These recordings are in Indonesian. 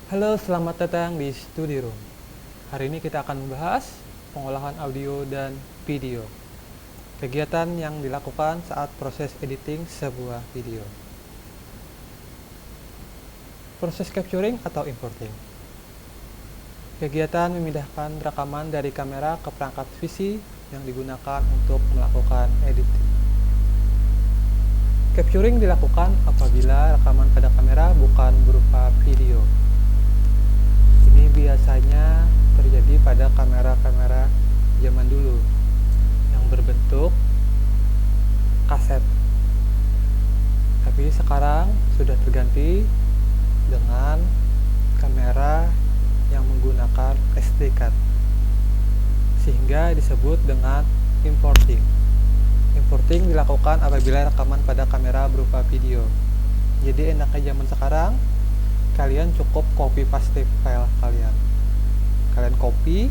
Halo, selamat datang di Study Room. Hari ini kita akan membahas pengolahan audio dan video. Kegiatan yang dilakukan saat proses editing sebuah video. Proses capturing atau importing. Kegiatan memindahkan rekaman dari kamera ke perangkat VC yang digunakan untuk melakukan editing. Capturing dilakukan apabila rekaman pada kamera bukan berupa video. Ini biasanya terjadi pada kamera-kamera zaman dulu yang berbentuk kaset. Tapi sekarang sudah terganti dengan kamera yang menggunakan SD card, sehingga disebut dengan importing. Importing dilakukan apabila rekaman pada kamera berupa video. Jadi enaknya zaman sekarang, kalian cukup copy paste file kalian. Kalian copy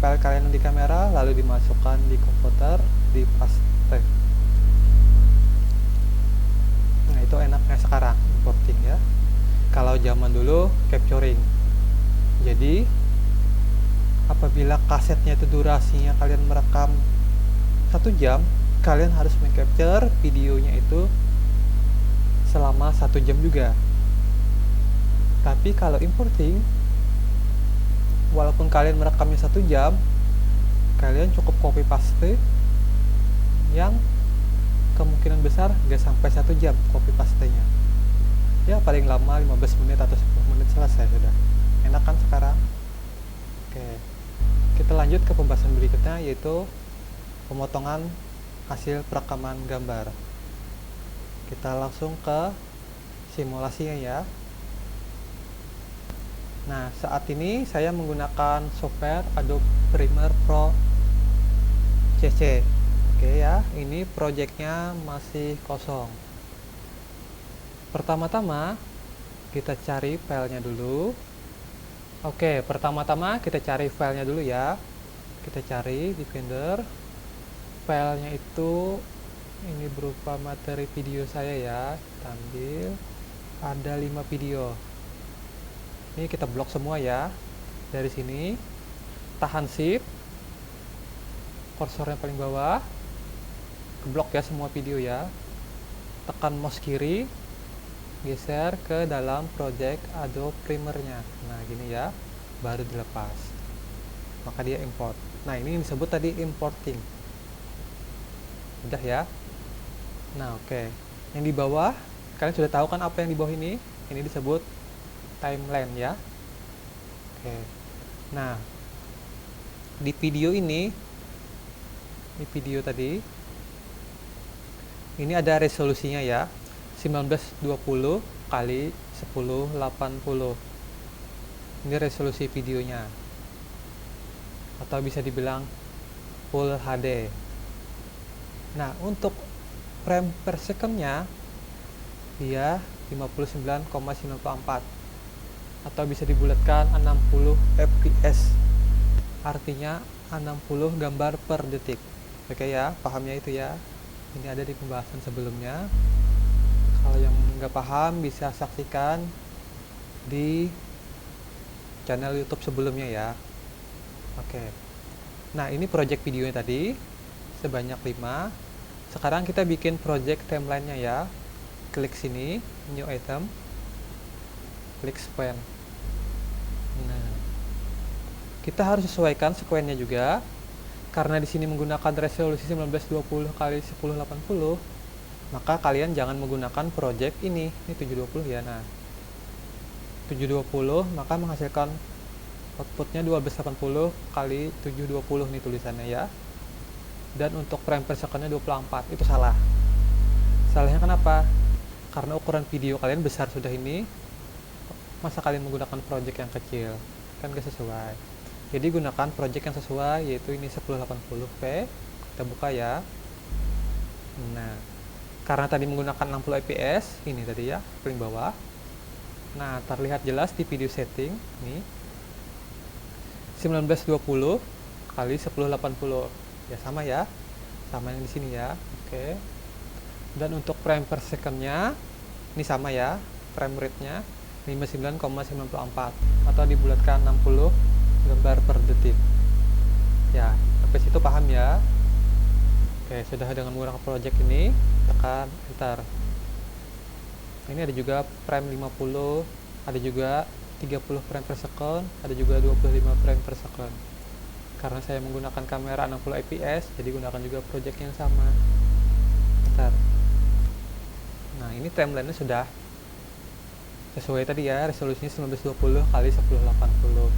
file kalian di kamera, lalu dimasukkan di komputer, di paste. Nah, itu enaknya sekarang, importing ya. Kalau zaman dulu, capturing. Jadi, apabila kasetnya itu durasinya kalian merekam 1 jam, kalian harus mengcapture videonya itu selama 1 jam juga. Tapi kalau importing, walaupun kalian merekamnya 1 jam, kalian cukup copy paste yang kemungkinan besar gak sampai 1 jam copy pastenya. Ya paling lama 15 menit atau 10 menit selesai sudah. Enak kan sekarang? Oke. Kita lanjut ke pembahasan berikutnya, yaitu pemotongan hasil perekaman gambar. Kita langsung ke simulasinya ya. Nah, saat ini saya menggunakan software Adobe Premiere Pro CC. Oke ya, ini projectnya masih kosong. Pertama-tama kita cari filenya dulu. Oke, pertama-tama kita cari filenya dulu ya. Kita cari di Finder. Filenya itu ini berupa materi video saya ya. Kita ambil, ada 5 video. Ini kita blok semua ya. Dari sini tahan shift, kursornya paling bawah, blok ya semua video ya. Tekan mouse kiri, geser ke dalam project Adobe Premiere-nya. Nah, gini ya, baru dilepas. Maka dia import. Nah, ini disebut tadi importing. Udah ya. Nah, oke. Yang di bawah, kalian sudah tahu kan apa yang di bawah ini? Ini disebut timeline ya. Oke. Nah, di video ini, di video tadi, ini ada resolusinya ya, 1920 kali 1080. Ini resolusi videonya, atau bisa dibilang Full HD. Nah, untuk frame per secondnya dia 59,94, atau bisa dibulatkan 60 fps, artinya 60 gambar per detik. Oke ya, pahamnya itu ya. Ini ada di pembahasan sebelumnya. Kalau yang nggak paham bisa saksikan di channel YouTube sebelumnya ya. Oke. Nah, ini project videonya tadi sebanyak 5. Sekarang kita bikin project timeline-nya ya. Klik sini, new item, klik span. Nah, kita harus sesuaikan sequence-nya juga, karena di sini menggunakan resolusi 1920 kali 1080, maka kalian jangan menggunakan project ini 720 ya. Nah, 720 maka menghasilkan outputnya 1280 kali 720 nih tulisannya ya. Dan untuk frame per secondnya 24, itu salah. Salahnya kenapa? Karena ukuran video kalian besar sudah ini, masa kalian menggunakan project yang kecil? Kan gak sesuai. Jadi gunakan project yang sesuai, yaitu ini 1080p. Kita buka ya. Nah, karena tadi menggunakan 60 fps, ini tadi ya, paling bawah. Nah, terlihat jelas di video setting nih, 1920 kali 1080. Ya sama ya, sama yang di sini ya. Oke. Dan untuk frame per secondnya ini sama ya, frame rate-nya 59,94 atau dibulatkan 60 gambar per detik. Ya, sampai situ paham ya? Oke, sudah dengan menggunakan project ini, tekan enter. Ini ada juga frame 50, ada juga 30 frame per second, ada juga 25 frame per second. Karena saya menggunakan kamera 60 fps, jadi gunakan juga project yang sama. Bentar. Nah, ini timeline-nya sudah sesuai tadi ya, resolusinya 1920 x 1080.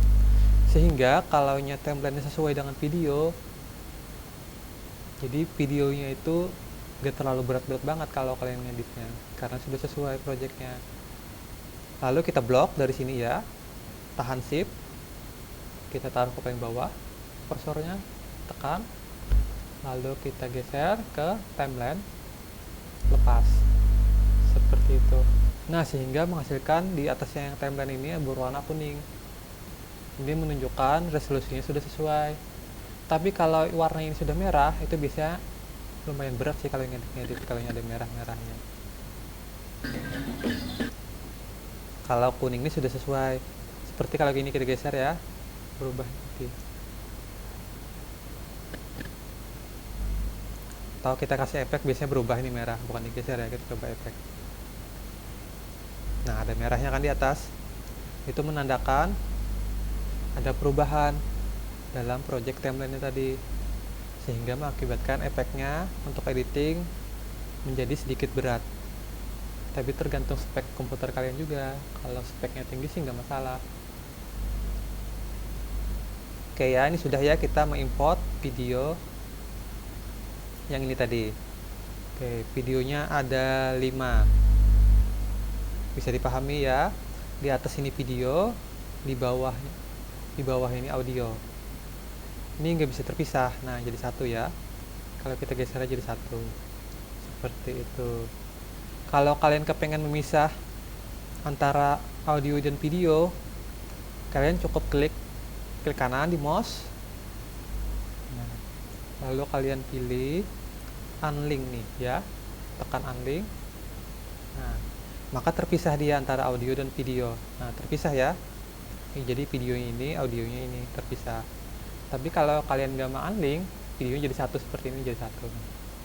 Sehingga kalau timeline-nya sesuai dengan video, jadi videonya itu gak terlalu berat-berat banget kalau kalian ngeditnya, karena sudah sesuai projectnya. Lalu kita blok dari sini ya, tahan shift, kita taruh ke paling bawah kursornya, tekan, lalu kita geser ke timeline, lepas seperti itu. Nah, sehingga menghasilkan di atasnya yang timeline ini berwarna kuning. Ini menunjukkan resolusinya sudah sesuai. Tapi kalau warna ini sudah merah, itu bisa lumayan berat sih kalau ngedit kalau ada merah-merahnya. Kalau kuning ini sudah sesuai. Seperti kalau gini kita geser ya, berubah nanti. Atau kita kasih efek, biasanya berubah ini merah, bukan digeser ya, kita coba efek. Nah, ada merahnya kan di atas. Itu menandakan ada perubahan dalam project timeline tadi, sehingga mengakibatkan efeknya untuk editing menjadi sedikit berat. Tapi tergantung spek komputer kalian juga. Kalau speknya tinggi sih nggak masalah. Oke ya, ini sudah ya, kita mengimport video yang ini tadi. Oke, videonya ada 5. Bisa dipahami ya. Di atas ini video, di bawah ini audio. Ini nggak bisa terpisah. Nah, jadi satu ya. Kalau kita geser jadi satu. Seperti itu. Kalau kalian kepengen memisah antara audio dan video, kalian cukup klik kanan di mouse. Nah, lalu kalian pilih unlink nih ya. Tekan unlink. Nah, maka terpisah dia antara audio dan video. Nah, terpisah ya. Jadi video ini, audionya ini terpisah. Tapi kalau kalian nggak mau unlink, videonya jadi satu seperti ini, jadi satu.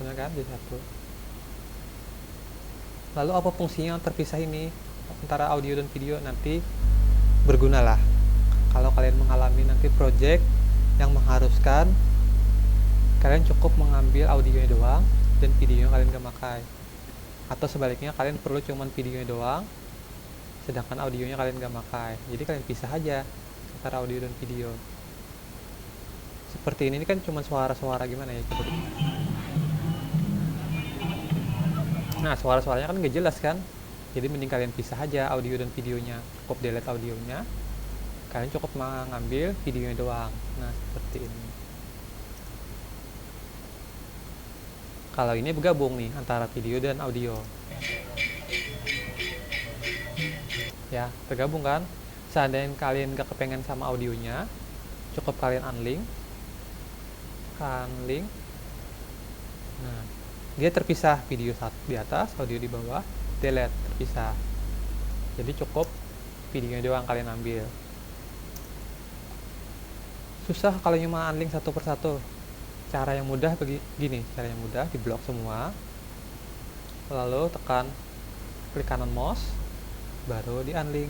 Benar kan? Jadi satu. Lalu apa fungsinya terpisah ini antara audio dan video? Nanti bergunalah kalau kalian mengalami nanti project yang mengharuskan kalian cukup mengambil audionya doang dan videonya kalian nggak pakai. Atau sebaliknya, kalian perlu cuman videonya doang sedangkan audionya kalian nggak pakai. Jadi kalian pisah aja antara audio dan video. Seperti ini kan cuma suara-suara gimana ya, coba. Nah, suara-suaranya kan nggak jelas kan, jadi mending kalian pisah aja audio dan videonya. Cukup delete audionya, kalian cukup mengambil videonya doang. Nah, seperti ini. Kalau ini bergabung nih antara video dan audio ya, tergabung kan. Seandainya kalian nggak kepengen sama audionya, cukup kalian unlink. Nah, dia terpisah, video di atas, audio di bawah, delete, terpisah. Jadi cukup videonya doang kalian ambil. Susah kalau cuma unlink satu persatu. Cara yang mudah begini, cara yang mudah, di blok semua, lalu tekan klik kanan mouse, baru di unlink.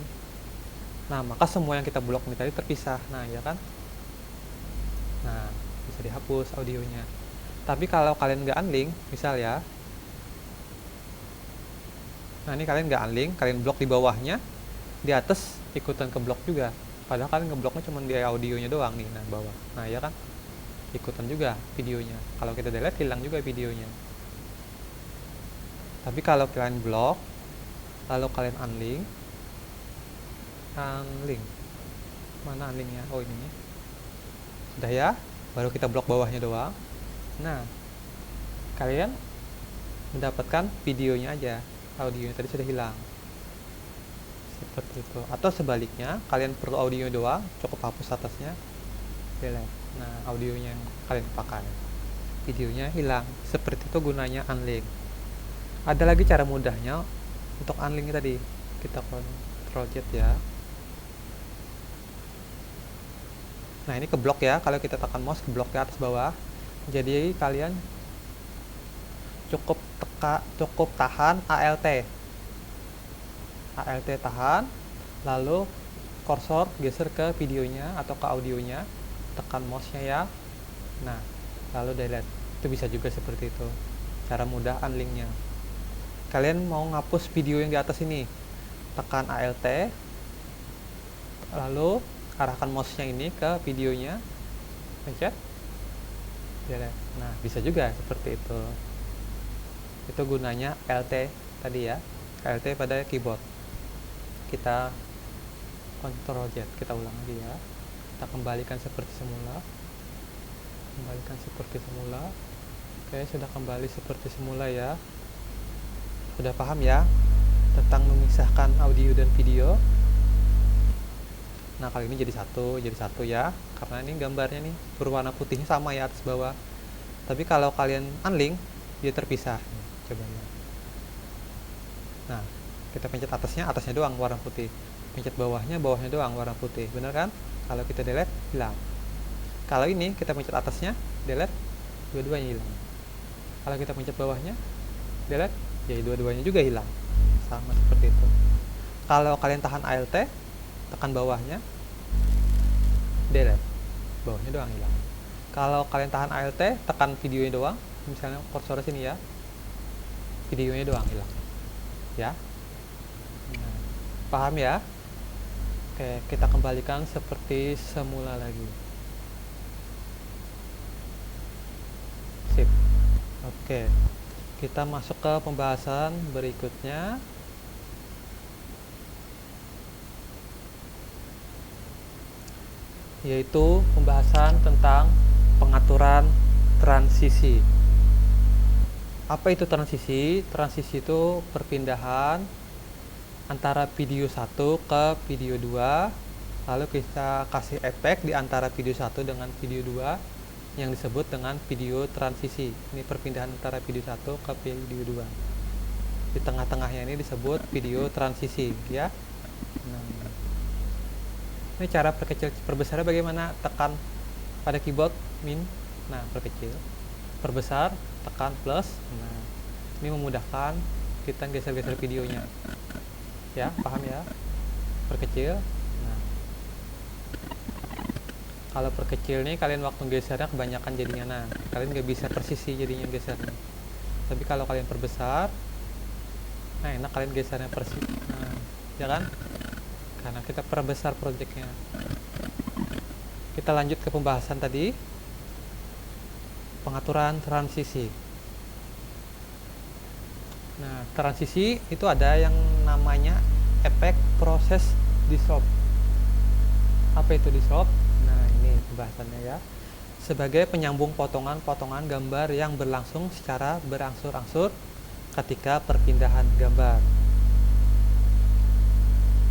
Nah, maka semua yang kita blok ini tadi terpisah. Nah, ya kan? Nah, bisa dihapus audionya. Tapi kalau kalian nggak unlink, misal ya, nah ini kalian nggak unlink, kalian blok di bawahnya, di atas ikutan ke blok juga. Padahal kalian ngebloknya cuma di audionya doang nih, nah bawah. Nah, ya kan? Ikutan juga videonya. Kalau kita delete, hilang juga videonya. Tapi kalau kalian blok, lalu kalian unlink, mana unlinknya? Oh, ini nih. Sudah ya, baru kita blok bawahnya doang. Nah, kalian mendapatkan videonya aja, audionya tadi sudah hilang. Seperti itu. Atau sebaliknya, kalian perlu audionya doang, cukup hapus atasnya, delete. Nah, audionya yang kalian pakai, videonya hilang. Seperti itu gunanya unlink. Ada lagi cara mudahnya untuk unlink tadi. Kita Ctrl Z ya. Nah, ini keblok ya, kalau kita tekan mouse keblok ke atas bawah. Jadi kalian cukup tahan ALT tahan, lalu kursor geser ke videonya atau ke audionya, tekan mouse-nya ya. Nah, lalu delete. Itu bisa juga seperti itu, cara mudah unlinknya. Kalian mau ngapus video yang di atas ini, tekan ALT, lalu arahkan mouse-nya ini ke videonya, pencet delete. Nah, bisa juga seperti itu. Itu gunanya LT tadi ya, LT pada keyboard. Kita Ctrl Z, kita ulang lagi ya. Kita kembalikan seperti semula. Oke, sudah kembali seperti semula ya. Sudah paham ya tentang memisahkan audio dan video. Nah, kali ini jadi satu ya, karena ini gambarnya nih berwarna putihnya sama ya atas bawah. Tapi kalau kalian unlink, dia terpisah. Coba ya. Nah, kita pencet atasnya doang warna putih. Pencet bawahnya doang warna putih. Bener kan? Kalau kita delete, hilang. Kalau ini kita pencet atasnya, delete, dua-duanya hilang. Kalau kita pencet bawahnya, delete, ya dua-duanya juga hilang. Sama seperti itu. Kalau kalian tahan ALT, tekan bawahnya, delete, bawahnya doang hilang. Kalau kalian tahan ALT, tekan videonya doang, misalnya kursor sini ya, videonya doang hilang ya. Nah, paham ya? Oke, kita kembalikan seperti semula lagi. Sip. Oke, kita masuk ke pembahasan berikutnya, yaitu pembahasan tentang pengaturan transisi. Apa itu transisi? Transisi itu perpindahan antara video 1 ke video 2, lalu kita kasih efek di antara video 1 dengan video 2 yang disebut dengan video transisi. Ini perpindahan antara video 1 ke video 2. Di tengah-tengahnya ini disebut video transisi ya. Nah, ini cara perbesarnya bagaimana? Tekan pada keyboard min. Nah, perkecil. Perbesar, tekan plus. Nah, ini memudahkan kita geser-geser videonya ya, paham ya? Perkecil. Nah, kalau perkecil nih kalian waktu gesernya kebanyakan jadinya, nah kalian gak bisa persisi jadinya gesernya. Tapi kalau kalian perbesar, nah enak kalian gesernya persis. Nah, ya kan? Karena kita perbesar projectnya. Kita lanjut ke pembahasan tadi, pengaturan transisi. Nah, transisi itu ada yang namanya efek proses dissolve. Apa itu dissolve? Nah, ini pembahasannya ya. Sebagai penyambung potongan-potongan gambar yang berlangsung secara berangsur-angsur ketika perpindahan gambar.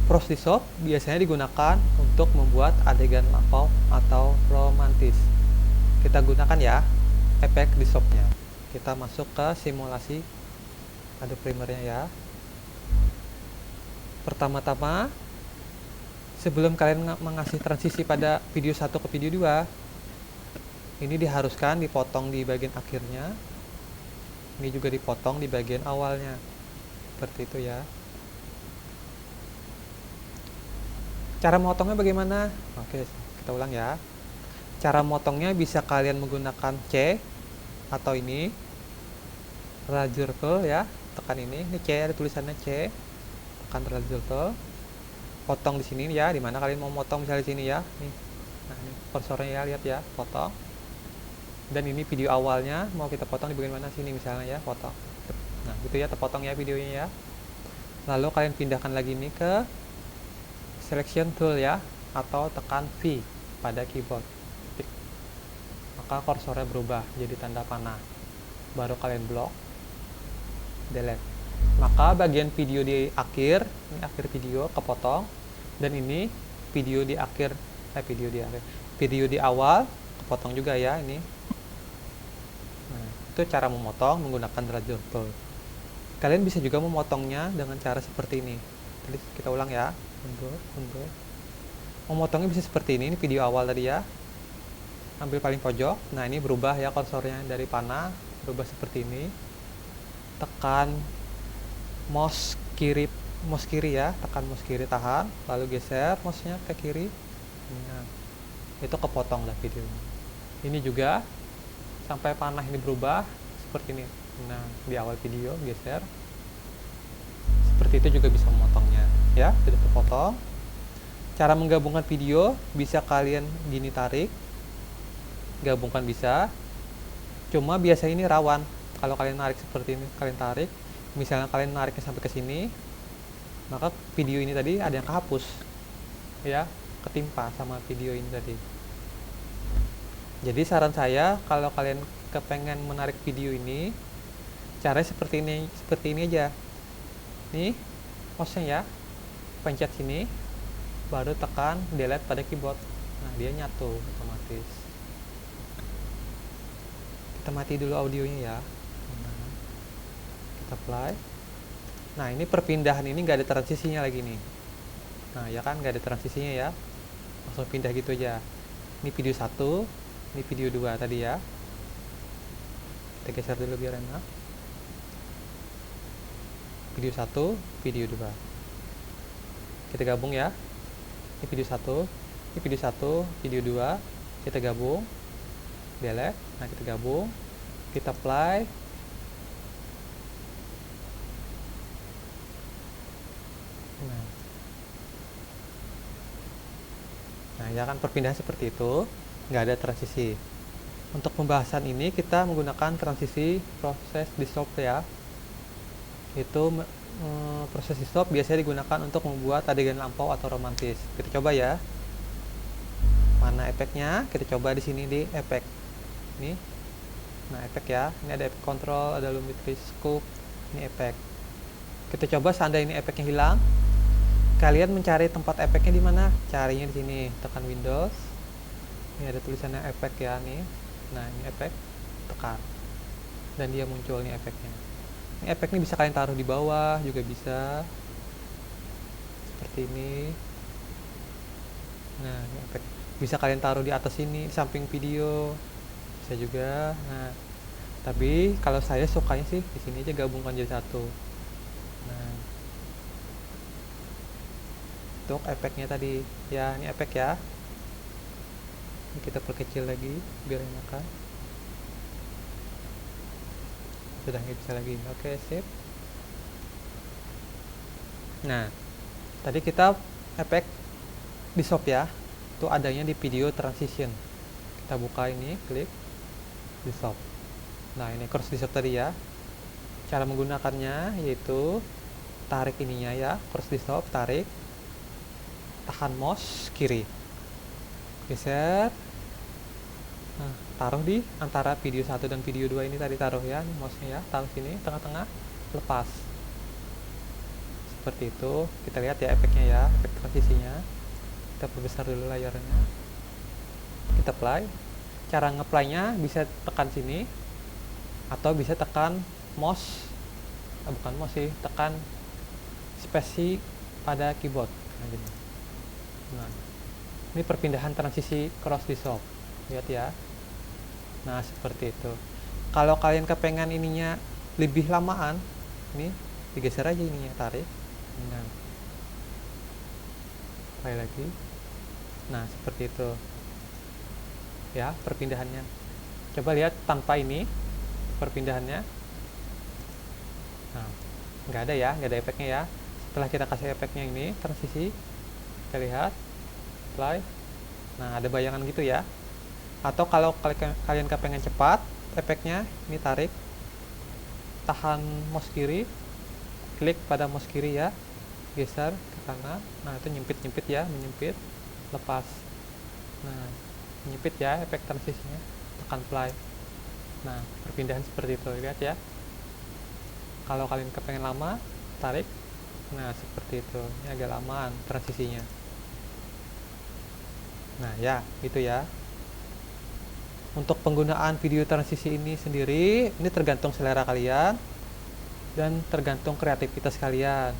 Proses dissolve biasanya digunakan untuk membuat adegan lampau atau romantis. Kita gunakan ya efek dissolve-nya. Kita masuk ke simulasi Adobe Premiere-nya ya. Pertama-tama, sebelum kalian mengasih transisi pada video 1 ke video 2, ini diharuskan dipotong di bagian akhirnya. Ini juga dipotong di bagian awalnya. Seperti itu ya. Cara motongnya bagaimana? Oke, kita ulang ya. Cara motongnya bisa kalian menggunakan C atau ini razor tool ya. Tekan ini C, ada tulisannya C. Tekan razor tool. Potong di sini ya, di mana kalian mau motong, misalnya di sini ya. Nih. Nah, ini kursornya ya, lihat ya, potong. Dan ini video awalnya mau kita potong di bagian mana, sini misalnya ya, potong. Nah, gitu ya, terpotong ya videonya ya. Lalu kalian pindahkan lagi ini ke selection tool ya, atau tekan V pada keyboard. Maka kursornya berubah jadi tanda panah. Baru kalian blok, delete. Maka bagian video di akhir, ini akhir video kepotong, dan ini video di akhir, video di awal kepotong juga ya ini. Nah, itu cara memotong menggunakan razor tool. Kalian bisa juga memotongnya dengan cara seperti ini. Kita ulang ya. mundur. Memotongnya bisa seperti ini video awal tadi ya. Ambil paling pojok. Nah, ini berubah ya kursornya dari panah, berubah seperti ini. Tekan mouse kiri ya, tekan mouse kiri, tahan, lalu geser mouse-nya ke kiri. Nah, itu kepotong lah videonya. Ini juga sampai panah ini berubah seperti ini. Nah, di awal video geser. Seperti itu juga bisa memotongnya ya, sudah terpotong. Cara menggabungkan video bisa kalian gini tarik, gabungkan bisa. Cuma biasanya ini rawan. Kalau kalian narik seperti ini, kalian tarik, misalnya kalian nariknya sampai ke sini, maka video ini tadi ada yang kehapus, ya, ketimpa sama video ini tadi. Jadi saran saya kalau kalian kepengen menarik video ini, caranya seperti ini aja. Nih, mouse-nya ya, pencet sini, baru tekan delete pada keyboard. Nah, dia nyatu otomatis. Kita mati dulu audionya ya. Nah, kita play. Nah, ini perpindahan ini nggak ada transisinya lagi nih. Nah, ya kan nggak ada transisinya ya. Langsung pindah gitu aja. Ini video 1, ini video 2 tadi ya. Kita geser dulu biar enak. Video 1, video 2. Kita gabung ya. Ini video 1, ini video 1, video 2, kita gabung, delete. Nah, kita gabung, kita play. Nah, ya kan perpindahan seperti itu, nggak ada transisi. Untuk pembahasan ini kita menggunakan transisi proses di stop ya. Itu proses di stop biasanya digunakan untuk membuat adegan lampau atau romantis. Kita coba ya. Mana efeknya? Kita coba di sini di efek. Ini. Nah, efek ya. Ini ada efek control, ada lumetri scope. Ini efek. Kita coba seandainya ini efeknya hilang. Kalian mencari tempat efeknya di mana? Carinya di sini. Tekan Windows. Ini ada tulisannya efek ya nih. Nah, ini efek. Tekan. Dan dia muncul nih efeknya. Ini efek ini bisa kalian taruh di bawah juga bisa. Seperti ini. Nah, ini efek bisa kalian taruh di atas sini, di samping video. Bisa juga. Nah, tapi kalau saya sukanya sih di sini aja gabungkan jadi satu. Nah, untuk efeknya tadi. Ya, ini efek ya. Ini kita perkecil lagi biar enakan. Sudah nggak bisa lagi. Oke, sip. Nah, tadi kita efek di shop ya, itu adanya di video transition. Kita buka ini, klik di shop. Nah, ini cross di shop tadi ya. Cara menggunakannya yaitu tarik ininya ya, cross di shop, tarik, tahan mouse kiri, geser. Nah, taruh di antara video 1 dan video 2 ini tadi, taruh ya, mouse-nya ya, taruh sini tengah-tengah, lepas. Seperti itu. Kita lihat ya efeknya ya, efek transisinya. Kita perbesar dulu layarnya. Kita play. Cara nge-play-nya bisa tekan sini atau bisa tekan mouse, bukan mouse sih, tekan spasi pada keyboard. Nah, gini. Nah, ini perpindahan transisi cross di shop. Lihat ya. Nah, seperti itu. Kalau kalian kepengen ininya lebih lamaan, ini digeser aja ininya, tarik. Nah, play lagi. Nah, seperti itu. Ya, perpindahannya. Coba lihat tanpa ini perpindahannya. Nah, nggak ada ya, nggak ada efeknya ya. Setelah kita kasih efeknya ini, transisi, kita lihat, play. Nah, ada bayangan gitu ya. Atau kalau kalian kepengen cepat efeknya, ini tarik, tahan mouse kiri, klik pada mouse kiri ya, geser ke kanan. Nah, itu nyempit ya, menyempit, lepas. Nah, menyempit ya efek transisinya, tekan play. Nah, perpindahan seperti itu, lihat ya. Kalau kalian kepengen lama, tarik. Nah, seperti itu. Ini agak lamaan transisinya. Nah, ya, itu ya. Untuk penggunaan video transisi ini sendiri, ini tergantung selera kalian dan tergantung kreativitas kalian.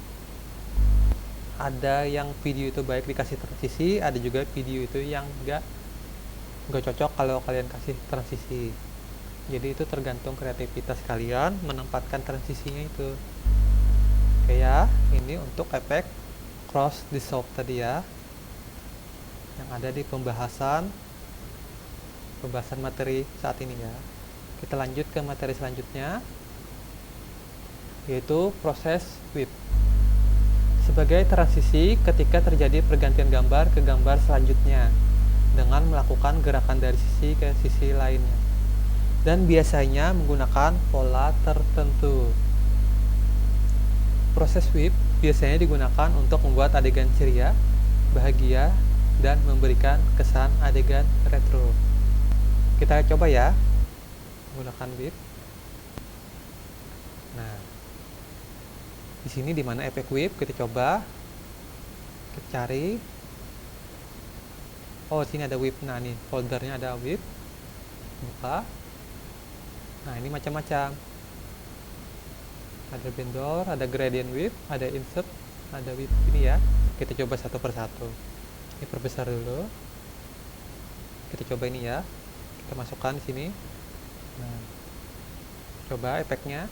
ada yang video itu baik dikasih transisi, ada juga video itu yang nggak cocok kalau kalian kasih transisi. Jadi itu tergantung kreativitas kalian menempatkan transisinya itu. Oke ya, ini untuk efek cross dissolve tadi ya, yang ada di pembahasan materi saat ini ya. Kita lanjut ke materi selanjutnya, yaitu proses whip. Sebagai transisi ketika terjadi pergantian gambar ke gambar selanjutnya dengan melakukan gerakan dari sisi ke sisi lainnya, dan biasanya menggunakan pola tertentu. Proses whip biasanya digunakan untuk membuat adegan ceria, bahagia, dan memberikan kesan adegan retro. Kita coba ya menggunakan whip. Nah, di sini dimana efek whip, kita coba, kita cari. Oh, sini ada whip. Nah, nih foldernya ada whip. Buka. Nah, ini macam-macam. Ada vendor, ada gradient whip, ada insert, ada whip ini ya. Kita coba satu persatu. Ini perbesar dulu. Kita coba ini ya. Kita masukkan di sini. Nah, coba efeknya.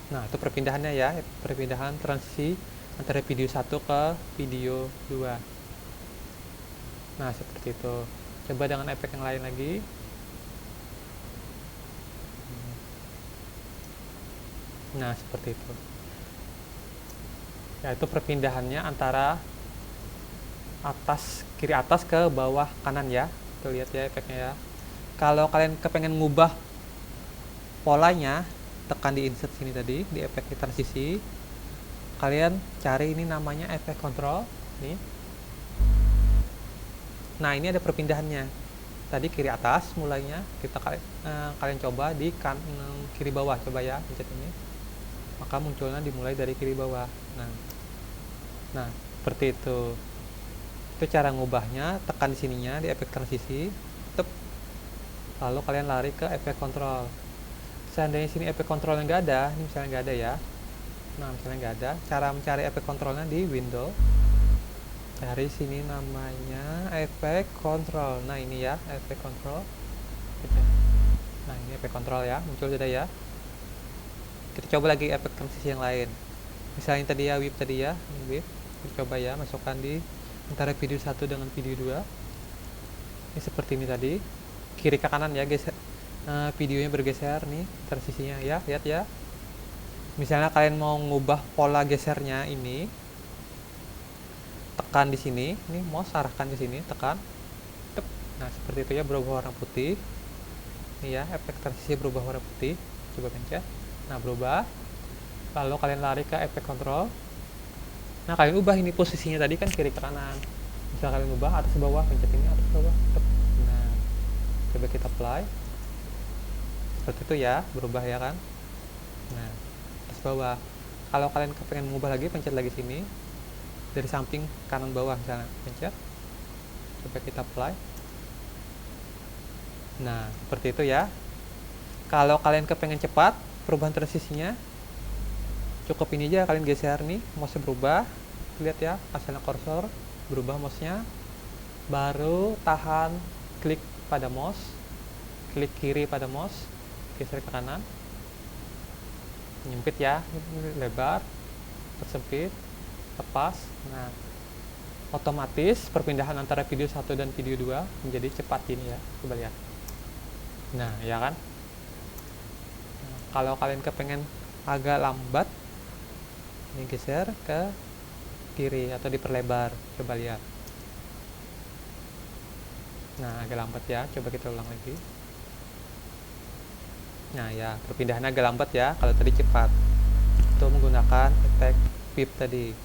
Nah, itu perpindahannya ya, perpindahan transisi antara video 1 ke video 2. Nah, seperti itu. Coba dengan efek yang lain lagi. Nah, seperti itu. Ya, itu perpindahannya antara kiri atas ke bawah kanan ya. Tuh, lihat ya efeknya ya. Kalau kalian kepengen ngubah polanya, tekan di insert sini tadi, di efek transisi. Kalian cari ini namanya efek control nih. Nah, ini ada perpindahannya. Tadi kiri atas mulainya, kalian coba di kiri bawah, coba ya, pencet ini. Maka munculnya dimulai dari kiri bawah. Nah, seperti itu. Itu cara ngubahnya, tekan di sininya di efek transisi, lalu kalian lari ke efek kontrol. Seandainya sini efek kontrolnya nggak ada, ini misalnya nggak ada ya. Nah, misalnya nggak ada, cara mencari efek kontrolnya di window. Cari sini namanya efek kontrol. Nah, ini ya, efek kontrol. Nah, ini efek kontrol ya, muncul sudah ya. Kita coba lagi efek transisi yang lain. Misalnya tadi ya, whip tadi ya, ini whip. Kita coba ya, masukkan di antara video 1 dengan video 2. Ini seperti ini tadi. Kiri ke kanan ya, geser. Videonya bergeser nih, transisinya ya, lihat ya. Misalnya kalian mau ngubah pola gesernya ini, tekan di sini, nih mouse arahkan ke sini, tekan. Nah, seperti itu ya, berubah warna putih. Ini ya, efek transisi berubah warna putih. Coba pencet. Nah, berubah. Lalu kalian lari ke efek kontrol. Nah, kalian ubah ini posisinya tadi kan kiri ke kanan. Bisa kalian ubah atas ke bawah, pencet ini atas ke bawah. Nah, coba kita apply. Seperti itu ya, berubah ya kan. Nah, atas bawah. Kalau kalian pengen mengubah lagi, pencet lagi sini. Dari samping kanan bawah misalnya, pencet. Coba kita apply. Nah, seperti itu ya. Kalau kalian kepengen cepat perubahan transisinya, cukup ini aja, kalian geser nih, mouse-nya berubah. Lihat ya, hasilnya kursor berubah mouse-nya. Baru tahan klik pada mouse, klik kiri pada mouse, geser ke kanan. Nyempit ya, lebar, persempit, lepas. Nah, otomatis perpindahan antara video 1 dan video 2 menjadi cepat ini ya. Coba lihat. Nah, ya kan? Nah, kalau kalian kepengen agak lambat, ini geser ke kiri atau diperlebar. Coba lihat. Nah, agak lambat ya. Coba kita ulang lagi. Nah, ya, perpindahannya agak lambat ya. Kalau tadi cepat. Itu menggunakan efek whip tadi.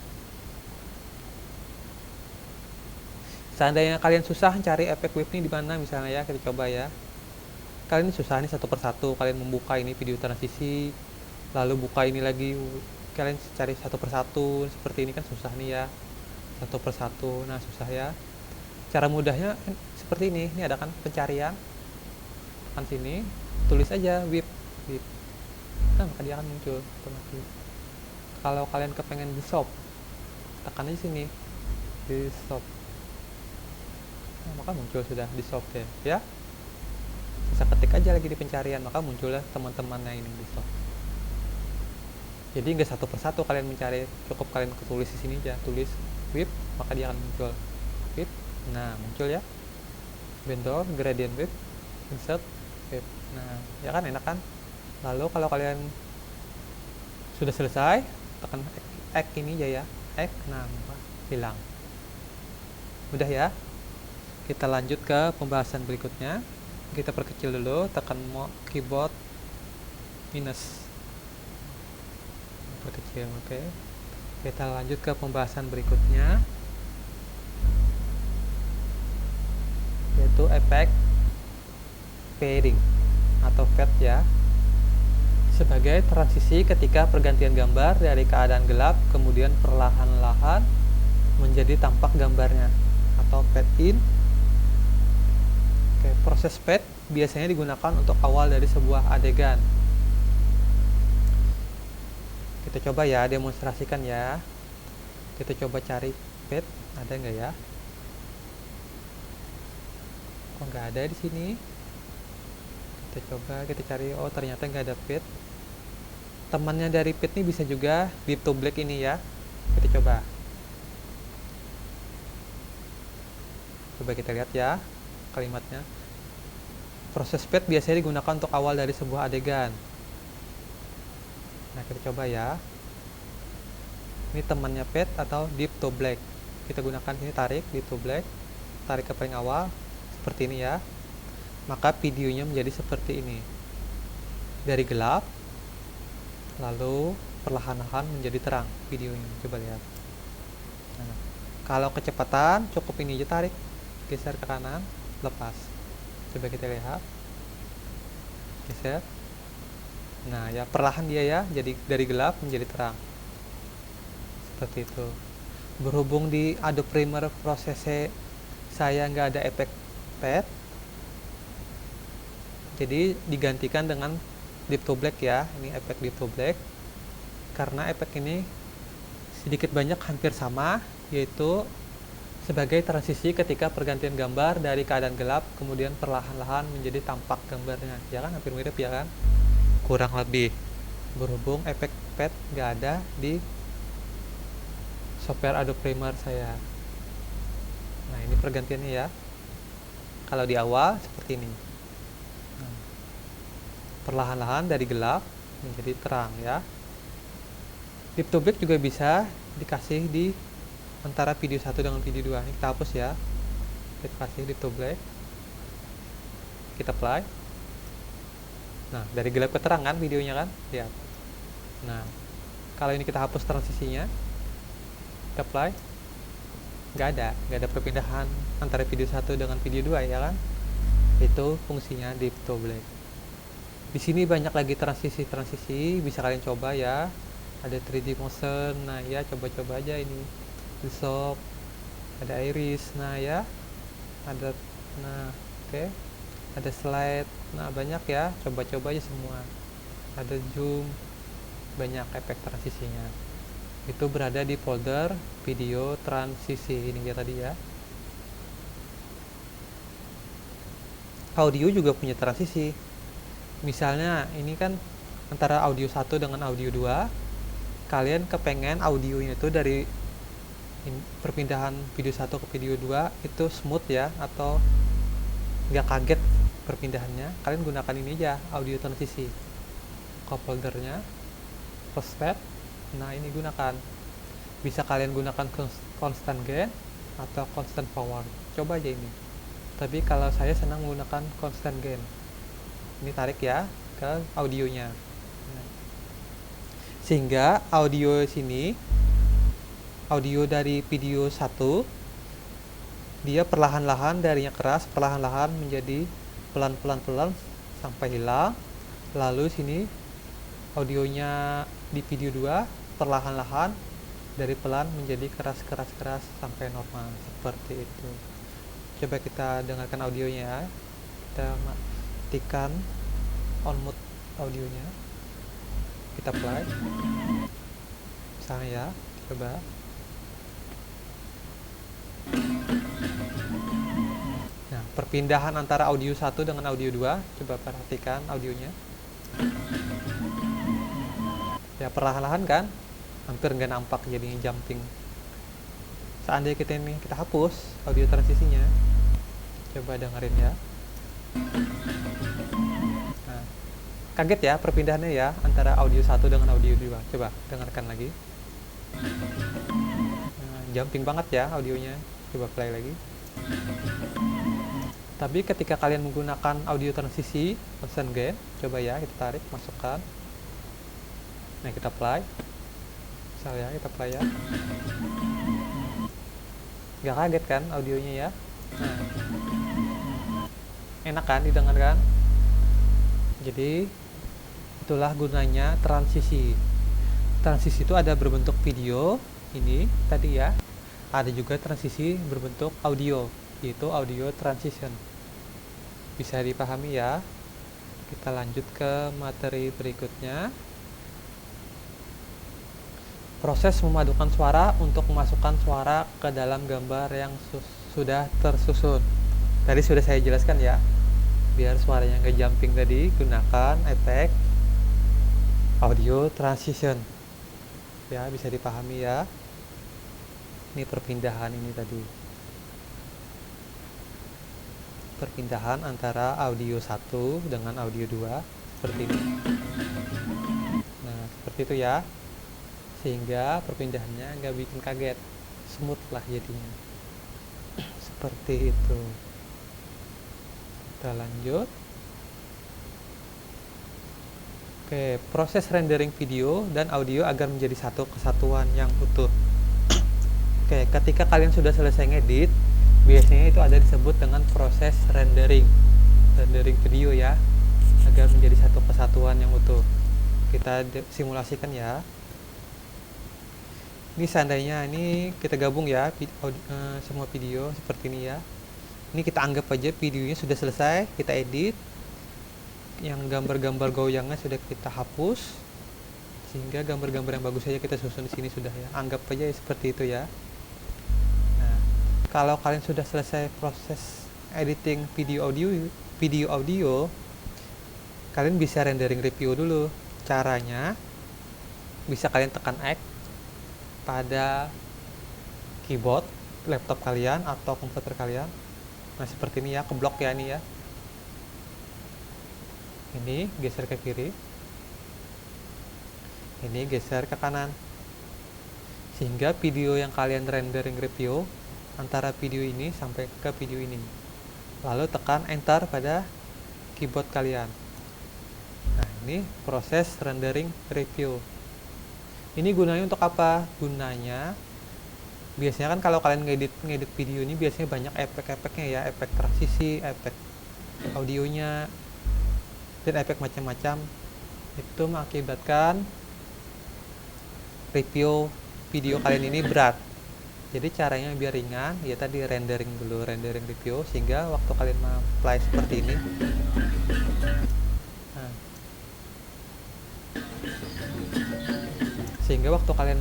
Seandainya kalian susah cari efek whip ini di mana, misalnya ya, kita coba ya. Kalian susah nih satu persatu, kalian membuka ini video transisi, lalu buka ini lagi, kalian cari satu persatu, seperti ini kan susah nih ya, satu persatu. Nah, susah ya. Cara mudahnya seperti ini ada kan pencarian, kan sini, tulis aja whip. Nah, maka dia akan muncul otomatis. Kalau kalian kepengen dissolve, tekan aja sini di stop. Nah, maka muncul sudah di stop deh ya. Bisa ketik aja lagi di pencarian, maka muncullah teman-temannya ini di stop. Jadi nggak satu persatu kalian mencari, cukup kalian tulis di sini aja, tulis whip, maka dia akan muncul whip. Nah, muncul ya, vendor gradient whip, insert whip. Nah, ya kan, enak kan. Lalu kalau kalian sudah selesai, tekan X ini aja ya, X. Nah, hilang. Udah ya. Kita lanjut ke pembahasan berikutnya. Kita perkecil dulu, tekan keyboard minus, perkecil. Oke. Kita lanjut ke pembahasan berikutnya, yaitu efek fading atau fade ya, sebagai transisi ketika pergantian gambar dari keadaan gelap kemudian perlahan-lahan menjadi tampak gambarnya, atau fade in. Oke, proses fade biasanya digunakan untuk awal dari sebuah adegan. Kita coba ya, demonstrasikan ya. Kita coba cari fade, ada nggak ya? Kok nggak ada di sini? Kita coba, kita cari. Oh, ternyata nggak ada fade. Temannya dari fade ini bisa juga deep to black ini ya. Kita coba. Coba kita lihat ya kalimatnya. Proses fade biasanya digunakan untuk awal dari sebuah adegan. Nah, kita coba ya. Ini temannya fade atau deep to black. Kita gunakan ini, tarik deep to black, tarik ke paling awal seperti ini ya. Maka videonya menjadi seperti ini. Dari gelap lalu perlahan-lahan menjadi terang videonya. Coba lihat. Nah, kalau kecepatan cukup ini aja, tarik, geser ke kanan, lepas. Coba kita lihat, geser. Nah ya, perlahan dia ya, jadi dari gelap menjadi terang seperti itu. Berhubung di Adobe Premiere prosesnya saya nggak ada efek fade, jadi digantikan dengan deep to black ya. Ini efek deep to black, karena efek ini sedikit banyak hampir sama, yaitu sebagai transisi ketika pergantian gambar dari keadaan gelap kemudian perlahan-lahan menjadi tampak gambarnya. Ya kan, hampir mirip ya kan, kurang lebih. Berhubung efek fade nggak ada di software Adobe Premiere saya. Nah, ini pergantiannya ya. Kalau di awal seperti ini. Nah, perlahan-lahan dari gelap menjadi terang ya. Deep to black juga bisa dikasih di antara video 1 dengan video 2. Ini kita hapus ya. Kita kasih deep to black. Kita apply. Nah, dari gelap ke terang kan videonya kan? Lihat. Nah, kalau ini kita hapus transisinya, kita apply. Nggak ada perpindahan antara video 1 dengan video 2 ya kan? Itu fungsinya deep to black. Di sini banyak lagi transisi, bisa kalian coba ya. Ada 3D motion, nah ya, coba-coba aja ini. Dissolve, ada iris, nah ya, ada, nah oke, ada slide, nah banyak ya, coba-coba aja semua. Ada zoom, banyak efek transisinya. Itu berada di folder video transisi ini ya tadi ya. Audio juga punya transisi. Misalnya ini kan antara audio 1 dengan audio 2, kalian kepengen audionya itu dari perpindahan video 1 ke video 2 itu smooth ya, atau nggak kaget perpindahannya, kalian gunakan ini aja, audio transisi. Ke foldernya post fade, nah ini gunakan. Bisa kalian gunakan constant gain atau constant forward, coba aja ini. Tapi kalau saya senang menggunakan constant gain. Ini tarik ya ke audionya, sehingga audio sini, audio dari video 1 dia perlahan-lahan darinya keras perlahan-lahan menjadi pelan-pelan sampai hilang. Lalu sini audionya di video 2 perlahan-lahan dari pelan menjadi keras sampai normal seperti itu. Coba kita dengarkan audionya ya. Kita matikan on mode audionya, kita play misalnya ya, coba perpindahan antara audio 1 dengan audio 2. Coba perhatikan audionya. Ya, perlahan-lahan kan, hampir nggak nampak jadinya jumping. Seandainya kita hapus audio transisinya, coba dengerin ya. Nah, kaget ya perpindahannya ya antara audio 1 dengan audio 2. Coba dengarkan lagi. Nah, jumping banget ya audionya. Coba play lagi. Tapi ketika kalian menggunakan audio transisi constant gain, coba ya kita tarik, masukkan. Nah, kita play. Misalnya kita play ya. Gak kaget kan audionya ya? Nah, enak kan didengarkan? Jadi itulah gunanya transisi. Transisi itu ada berbentuk video ini tadi ya. Ada juga transisi berbentuk audio, yaitu audio transition. Bisa dipahami ya? Kita lanjut ke materi berikutnya. Proses memadukan suara untuk memasukkan suara ke dalam gambar yang sudah tersusun. Tadi sudah saya jelaskan ya. Biar suaranya nggak jumping tadi, gunakan efek audio transition. Ya, bisa dipahami ya. Ini perpindahan ini tadi. Perpindahan antara audio 1 dengan audio 2 seperti ini. Nah, seperti itu ya. Sehingga perpindahannya nggak bikin kaget, smooth lah jadinya. Seperti itu. Kita lanjut. Oke, proses rendering video dan audio agar menjadi satu kesatuan yang utuh. Oke, ketika kalian sudah selesai ngedit, biasanya itu ada disebut dengan proses rendering video ya, agar menjadi satu kesatuan yang utuh. Kita simulasikan ya. Ini seandainya ini kita gabung ya semua video seperti ini ya. Ini kita anggap aja videonya sudah selesai, kita edit. Yang gambar-gambar goyangnya sudah kita hapus, sehingga gambar-gambar yang bagus saja kita susun di sini sudah ya. Anggap aja seperti itu ya. Nah, kalau kalian sudah selesai proses editing video audio, kalian bisa rendering review dulu. Caranya bisa kalian tekan X pada keyboard laptop kalian atau komputer kalian. Nah, seperti ini ya, keblok ya ini ya. Ini geser ke kiri, ini geser ke kanan, sehingga video yang kalian rendering review antara video ini sampai ke video ini. Lalu tekan enter pada keyboard kalian. Nah, ini proses rendering review. Ini gunanya untuk apa? Gunanya biasanya kan kalau kalian ngedit video ini biasanya banyak efek-efeknya ya, efek transisi, efek audionya, dan efek macam-macam. Itu mengakibatkan review video kalian ini berat. Jadi caranya biar ringan, ya tadi rendering review, sehingga waktu kalian apply seperti ini. Nah, sehingga waktu kalian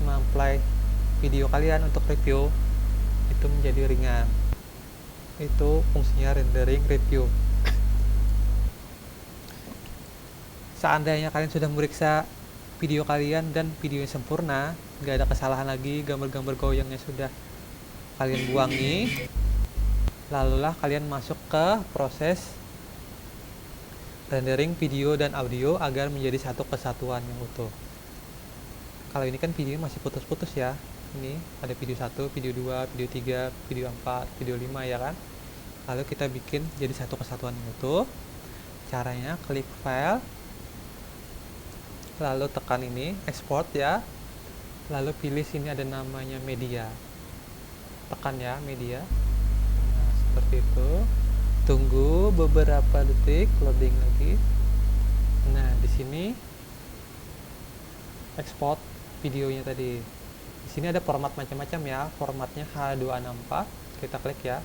apply video kalian untuk review itu menjadi ringan. Itu fungsinya rendering review. Seandainya kalian sudah memeriksa video kalian dan videonya sempurna, nggak ada kesalahan lagi, gambar-gambar goyangnya sudah kalian buangi, lalulah kalian masuk ke proses rendering video dan audio agar menjadi satu kesatuan yang utuh. Kalau ini kan video masih putus-putus ya. Ini ada video 1, video 2, video 3, video 4, video 5 ya kan. Lalu kita bikin jadi satu kesatuan yang utuh. Caranya klik file, lalu tekan ini export ya, lalu pilih sini ada namanya media, tekan ya media. Nah, seperti itu. Tunggu beberapa detik, loading lagi. Nah, di sini export videonya tadi. Di sini ada format macam-macam ya, formatnya H264, kita klik ya.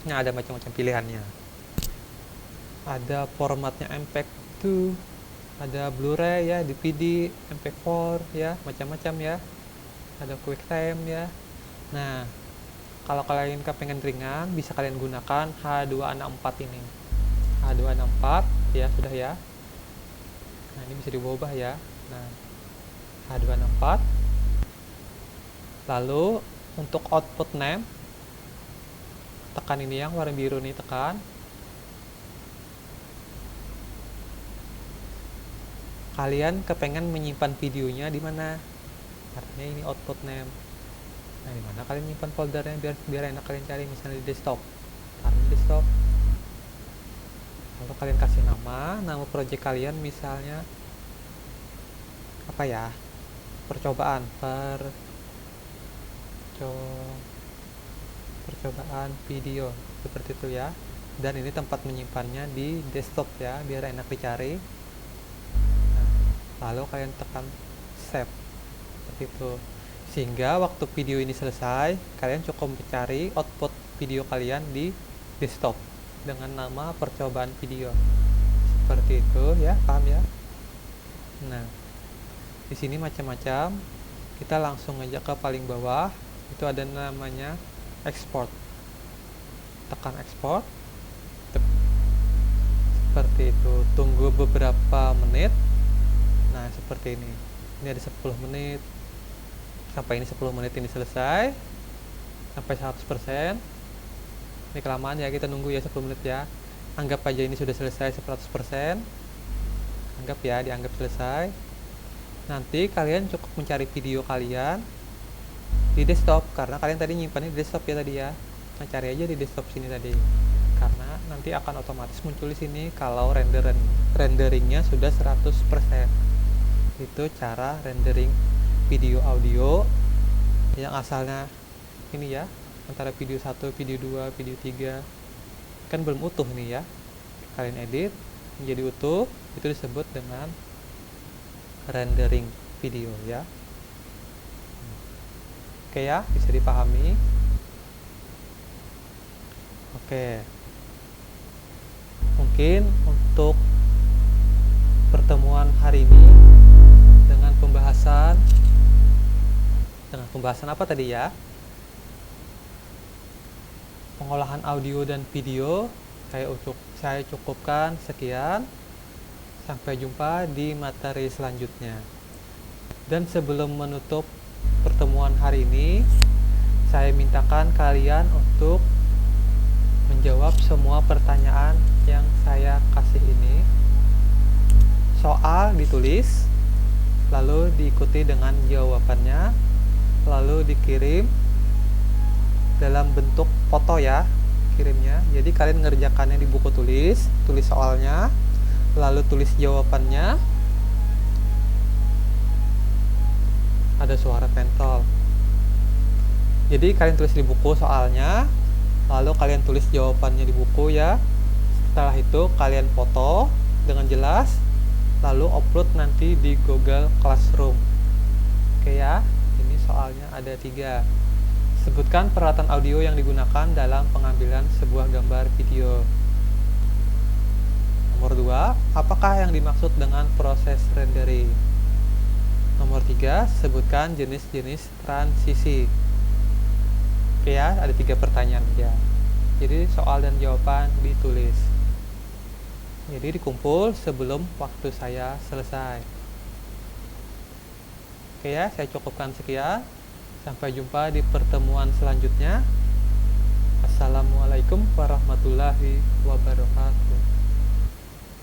Nah, ada macam-macam pilihannya. Ada formatnya MPEG-2, ada Blu-ray ya, DVD, MP4 ya, macam-macam ya. Ada QuickTime ya. Nah, Kalau kalian kepengen ringan, bisa kalian gunakan H264 ini. H264 ya, sudah ya. Nah, ini bisa diubah ya. Nah, H264. Lalu untuk output name, tekan ini yang warna biru nih, tekan. Kalian kepengen menyimpan videonya di mana? Artinya ini output name. Nah, di mana kalian menyimpan foldernya biar enak kalian cari, misalnya di desktop. Taruh di desktop. Lalu kalian kasih nama project kalian, misalnya apa ya? Percobaan video seperti itu ya. Dan ini tempat menyimpannya di desktop ya, biar enak dicari. Lalu kalian tekan save seperti itu, sehingga waktu video ini selesai kalian cukup mencari output video kalian di desktop dengan nama percobaan video seperti itu ya, paham ya? Nah, di sini macam-macam, kita langsung aja ke paling bawah, itu ada namanya export, tekan export seperti itu, tunggu beberapa menit. Nah, seperti ini ada 10 menit, sampai ini 10 menit ini selesai, sampai 100%. Ini kelamaan ya, kita nunggu ya 10 menit ya. Anggap aja ini sudah selesai 100%. Anggap ya, dianggap selesai. Nanti kalian cukup mencari video kalian di desktop, karena kalian tadi nyimpannya di desktop ya tadi ya. Nah, cari aja di desktop sini tadi, karena nanti akan otomatis muncul di sini kalau renderingnya sudah 100%. Itu cara rendering video audio yang asalnya ini ya, antara video 1, video 2, video 3 kan belum utuh nih ya. Kalian edit menjadi utuh, itu disebut dengan rendering video ya. Oke ya, bisa dipahami. Oke, mungkin untuk pertemuan hari ini dengan pembahasan apa tadi ya? Pengolahan audio dan video saya cukupkan sekian. Sampai jumpa di materi selanjutnya. Dan sebelum menutup pertemuan hari ini, saya mintakan kalian untuk menjawab semua pertanyaan yang saya kasih ini. Soal ditulis, lalu diikuti dengan jawabannya, lalu dikirim dalam bentuk foto ya, kirimnya. Jadi kalian ngerjakannya di buku tulis soalnya, lalu tulis jawabannya. Ada suara pentol. Jadi kalian tulis di buku soalnya, lalu kalian tulis jawabannya di buku ya. Setelah itu kalian foto dengan jelas, lalu upload nanti di Google Classroom. Oke ya, ini soalnya ada 3. Sebutkan peralatan audio yang digunakan dalam pengambilan sebuah gambar video. Nomor 2, apakah yang dimaksud dengan proses rendering? Nomor 3, sebutkan jenis-jenis transisi. Oke ya, ada 3 pertanyaan ya. Jadi soal dan jawaban ditulis. Jadi dikumpul sebelum waktu saya selesai. Oke ya, saya cukupkan sekian. Sampai jumpa di pertemuan selanjutnya. Assalamualaikum warahmatullahi wabarakatuh.